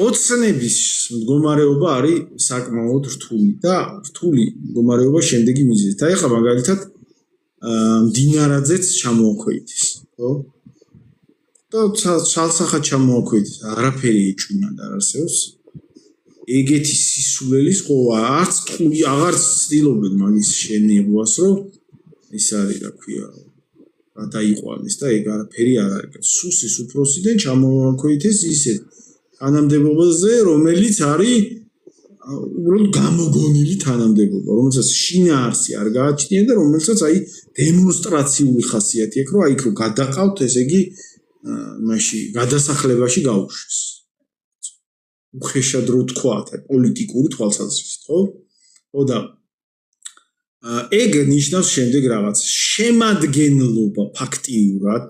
ოცნების მდგომარეობა არის საკმაოდ რთული და რთული მდგომარეობა შემდეგი მიზეზით. აი ხა მაგალითად მდინარაძეც ჩამოაქვეითეს, ხო? და ცალსახად ჩამოაქვეითეს, არაფერი ეჭვმა და არ არსებობს. ეგეთი სისულელის ხო არც ტყუი აღარ ცდილობენ მაგის შენებობას, რომ ის არის, რა ქვია, რა დაიყვანეს და ეგ არაფერი არ არის. სუსის უფროსიდან ჩამოაქვეითეს ისე თანამდებობაზე, რომელიც არის უბრალოდ გამოგონილი თანამდებობა, რომელსაც შინაარსი არ გააჩნია და რომელსაც აი დემონსტრაციული ხასიათი აქვს, რომ აი იქ რო გადაყავთ, ესე იგი მაშინ გადასახლებაში გაუშვეს. უხეშად რო თქვათ, პოლიტიკური თვალსაზრისით, ხო? ხო და ეგ ნიშნავს შემდეგ რაღაც შემადგენლობა ფაქტიურად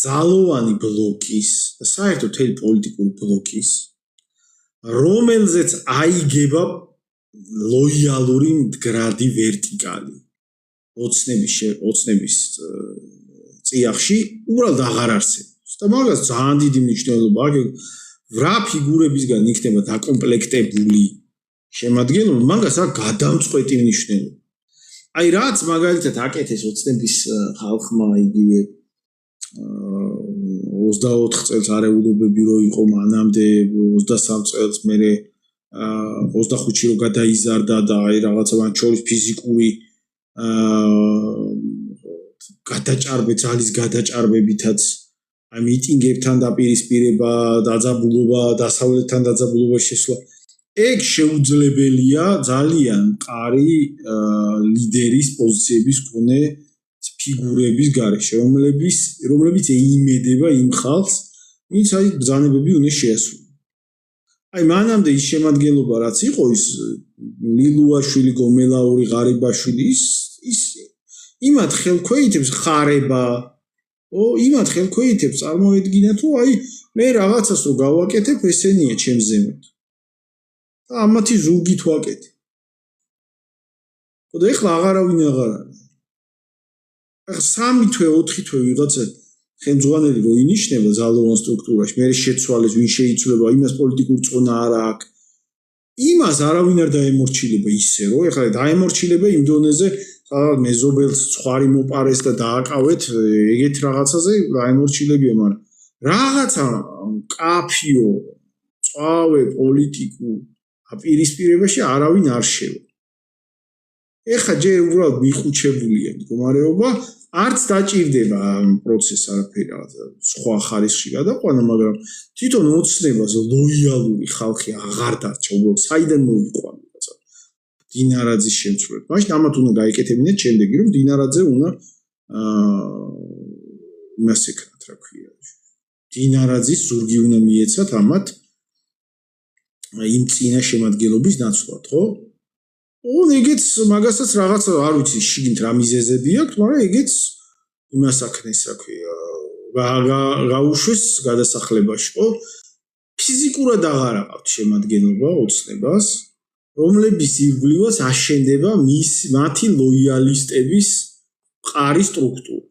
ძალოვანი ბლოკის და საერთოდ მთელი პოლიტიკური ბლოკის, რომელზეც აიგება ლოიალური მდგრადი ვერტიკალი ოცნების წიაღში უბრალოდ აღარ არსებობს და მაგას ძალიან დიდი მნიშვნელობა აქვს. რა ფიგურებისგან იქნება დაკომპლექტებული შემადგენლობა, მაგას აქვს გადამწყვეტი მნიშვნელობა. აი რაც მაგალითად აკეთეს ოცნების ხალხმა იგივე 24 წელს არეულობები რო იყო მანამდე 23 წელს მერე 25-ში რო გადაიზარდა და აი რაღაცა მან შორის ფიზიკური გადაჭარბე ძალის გადაჭარბებითაც აი მიტინგებთან დაპირისპირება, დაძაბულობა, დასავლეთთან დაძაბულობა შესვლა. ეგ შეუძლებელია ძალიან მყარი ლიდერის პოზიციების მქონე ფიგურების გარეშე, რომლებიც ეიმედება იმ ხალხს, ვინც აი ბრძანებები უნდა შეასრულოს. აი მანამდე ის შემადგენლობა რაც იყო, ის ლილუაშვილი, გომელაური, ღარიბაშვილი, ის იმათ ხელქვეითებს ხარება, იმათ ხელქვეითებს წარმოედგინათ, რომ აი მე რაღაცას რო გავაკეთებ, ესენია ჩემს ზემოთ. და ამათი ზურგით ვაკეთე. ხო და ეხლა აღარავინ აღარ არის. ახლა 3 თვე 4 თვე ვიღაცა ხელმძღვანელი რო ინიშნება ძალოვან სტრუქტურაში, მე შეცვალეს ვინ შეიცვლება, იმას პოლიტიკური წონა არ აქვს. იმას არავინ არ დაემორჩილება ისე, რომ ეხლა დაემორჩილება იმ დონეზე, სადაც მეზობელს ცხარი მოპარეს და დააკავეთ, ეგეთ რაღაცაზე დაემორჩილებია, მაგრამ რაღაცა კაფიო, წავე პოლიტიკურ აპირისპირებაში არავინ არ შევა. ეხლა ჯერ უბრალოდ მიხუჩებულია მდგომარეობა, არც დაჭირდება პროცესს არაფერი რაღაცა სხვა ხარისხში გადაყვანა, მაგრამ თვითონ ოცნებას ლოიალური ხალხი აღარ დარჩა, უბრალოდ საიდან მოიყვანა რაღაცა დინარაძის შემცვლელად. მაშინ ამათ უნდა გაიკეთებინათ შემდეგი, რომ დინარაძე უნდა იმას ეკრათ, რა ქვია. დინარაძის ზურგი უნდა მიეცათ ამათ იმ წინა შემადგენლობის ნაცვლად, ხო? ეგეც მაგასაც რაღაც არ ვიცი შიგნით რა მიზეზები აქვს, მაგრამ ეგეც იმას აქნეს, რა ქვია, გაუშვეს გადასახლებაში, ხო? ფიზიკურად აღარ აყავთ შემადგენლობა ოცნებას, რომლების ირგვლივაც აშენდება მათი ლოიალისტების მყარი სტრუქტურა,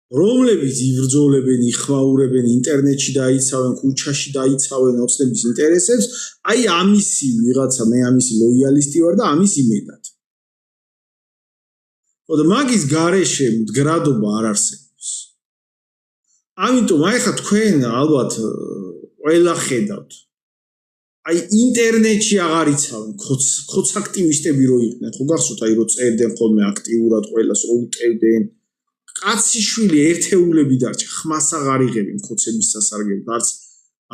რომლებიც იბრძოლებენ, იხმაურებენ, ინტერნეტში დაიცავენ, ქუჩაში დაიცავენ ოცნების ინტერესებს, აი ამისი ვიღაცა მე ამისი ლოიალისტი ვარ და ამის იმედად. ხო და მაგის გარეშე მდგრადობა არ არსებობს. ამიტომ აი ხა თქვენ ალბათ ყველა ხედავთ. აი ინტერნეტში აღარ იცავენ, ხოც აქტივისტები რო იყვნენ, ხო გახსოვთ აი რო წერდნენ ხოლმე აქტიურად ყველას რო უტევდნენ. კაციშვილი ერთეულები დარჩა, ხმას აღარ იღებენ ხოცების სასარგებლოდ,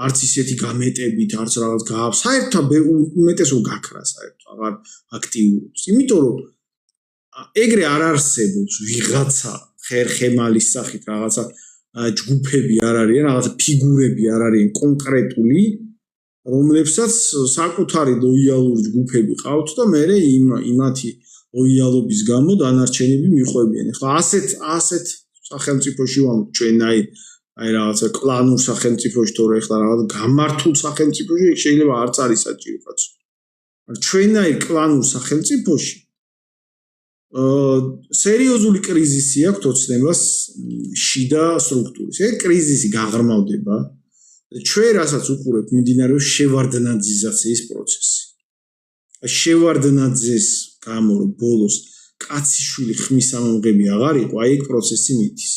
არც ისეთი გამეტებით, არც რაღაც საერთოდ უმეტესო გაქრა საერთოდ აღარ აქტიურობს. იმიტომ რომ ეგრე არ არსებობს ვიღაცა ხერხემალის სახით რაღაცა ჯგუფები არ არიან, რაღაცა ფიგურები არ არიან კონკრეტული, რომლებსაც საკუთარი ლოიალური ჯგუფები ყავთ და მე იმათი ლოიალობის გამო დანარჩენები მიყვებიან. ახლა ასეთ სახელმწიფოში ვარ ჩვენ აი რაღაცა კლანურ სახელმწიფოში, თორე ახლა რაღაც გამართულ სახელმწიფოში შეიძლება არც არის საჭირო კაცო. ჩვენაირ კლანურ სახელმწიფოში სერიოზული კრიზისი აქვს ოცნებას შიდა სტრუქტურის. ეგ კრიზისი გაღრმავდება ჩვენ რასაც უყურებთ მიმდინარეობს შევარდნაძიზაციის პროცესი. შევარდნაძეს გამო რომ ბოლოს კაციშვილი ხმის ამომღები აღარ იყო, აი ეგ პროცესი მიდის.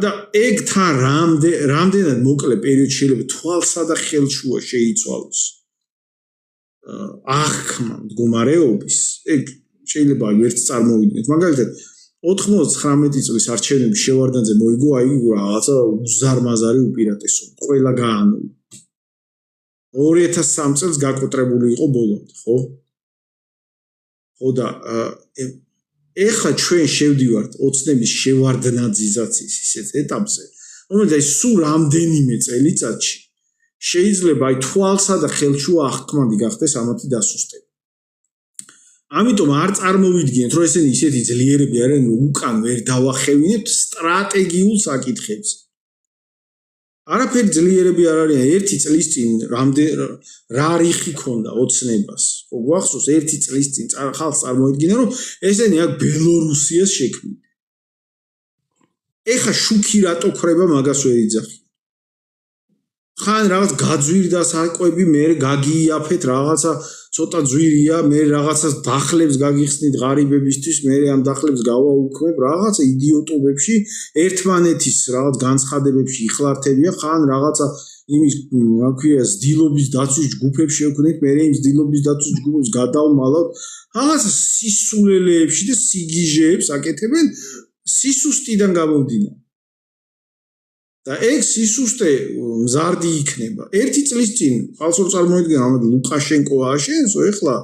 და ეგ თან რამდენად მოკლე პერიოდი შეიძლება თვალსა და ხელშუა შეიცვალოს აღქმა მდგომარეობის, ეგ შეიძლება ვერც წარმოვიდგინოთ. მაგალითად 99 წლის არჩევნების შევარდნაძე მოიგო, აი რაღაცა უზარმაზარი უპირატესობა, ყველა გაანულა. 2003 წელს გაკოტრებული იყო ბოლომდე, ხო? ხო და ეხლა ჩვენ შევდივართ ოცნების შევარდნაძიზაციის ისეთ ეტაპზე, რომელიც სულ რამდენიმე წელიწადში შეიძლება აი თვალსა და ხელშუა აღქმადი გახდეს ამათი დასუსტება. ამიტომ არ წარმოვიდგინეთ, რომ ესენი ისეთი ძლიერები არიან, რომ უკან ვერ დავახევინებთ სტრატეგიულ საკითხებზე. არაფერი ძლიერები არ არიან. ერთი წლის წინ რა რიხი ქონდა ოცნებას. ხო გვახსოვს ერთი წლის წინ ხალხს წარმოედგინა, რომ ესენი აქ ბელორუსიას შექმნიან. ეხა შუქი რატო ქრება მაგას ვერ იძახი. ხან რაღაც გაძვირდა საკვები, მე გაგიაფეთ რაღაცა ცოტა ძვირია, მე რაღაცას დახლებს გაგიხსნით ღარიბებისთვის, მე ამ დახლებს გავაუქმებ რაღაცა იდიოტობებში, ერთმანეთის რაღაც განცხადებებში იხლართებია, ხან რაღაცა იმის რა ქვია ზდილობის დაცვის ჯგუფებს შევქმნით, მე იმ ზდილობის დაცვის ჯგუფებს გადავმალავთ, რაღაცა სისულელეებში და სიგიჟეებს აკეთებენ სისუსტიდან გამომდინარე. და ეგ სისუსტე მზარდი იქნება. ერთი წლის წინ ხალხს წარმოედგენა, ამათ ლუკაშენკო ააშენსო, ეხლა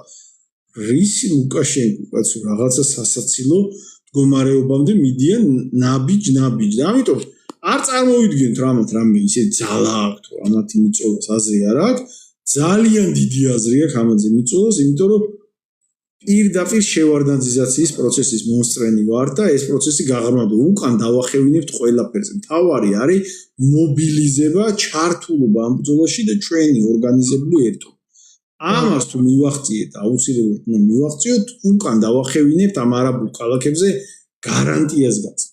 რისი ლუკაშენკო, კაცო, რაღაცა სასაცილო მდგომარეობამდე მიდიან ნაბიჯ. და ამიტომ არ წარმოვიდგენთ რამე ისე ძალა აქვს, თუ ამათი მიწოლას აზრი არ აქვს. ძალიან დიდი აზრი აქვს ამაზე მიწოლას, იმიტომ რომ პირდაპირ შევარდნაძიზაციის პროცესის მონსტრენი ვარ და ეს პროცესი გაღრმავდა. უკან დავახევინებთ ყველაფერზე. მთავარი არის მობილიზება, ჩართულობა ამ ბრძოლაში და ჩვენი ორგანიზებული ერთობა. ამას თუ მივახციეთ, აუცილებლად მივახციოთ, უკან დავახევინებთ ამ არაბულ ქალაქებზე გარანტიას გაცნით.